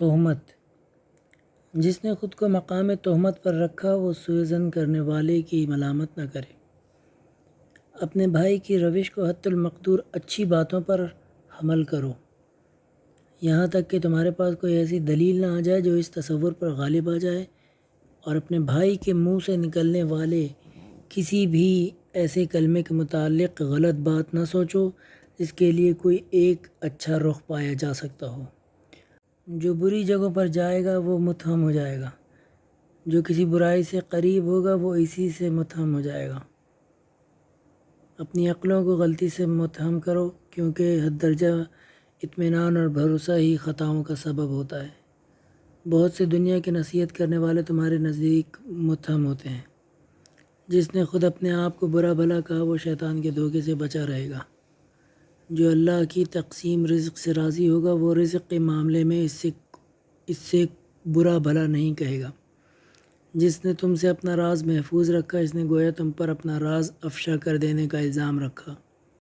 تہمت۔ جس نے خود کو مقام تہمت پر رکھا وہ سوء ظن کرنے والے کی ملامت نہ کرے۔ اپنے بھائی کی روش کو حد المقدور اچھی باتوں پر حمل کرو، یہاں تک کہ تمہارے پاس کوئی ایسی دلیل نہ آ جائے جو اس تصور پر غالب آ جائے، اور اپنے بھائی کے منہ سے نکلنے والے کسی بھی ایسے کلمے کے متعلق غلط بات نہ سوچو جس کے لیے کوئی ایک اچھا رخ پایا جا سکتا ہو۔ جو بری جگہوں پر جائے گا وہ متہم ہو جائے گا، جو کسی برائی سے قریب ہوگا وہ اسی سے متہم ہو جائے گا۔ اپنی عقلوں کو غلطی سے متہم کرو، کیونکہ حد درجہ اطمینان اور بھروسہ ہی خطاؤں کا سبب ہوتا ہے۔ بہت سے دنیا کی نصیحت کرنے والے تمہارے نزدیک متہم ہوتے ہیں۔ جس نے خود اپنے آپ کو برا بھلا کہا وہ شیطان کے دھوکے سے بچا رہے گا۔ جو اللہ کی تقسیم رزق سے راضی ہوگا وہ رزق کے معاملے میں اس سے برا بھلا نہیں کہے گا۔ جس نے تم سے اپنا راز محفوظ رکھا اس نے گویا تم پر اپنا راز افشا کر دینے کا الزام رکھا۔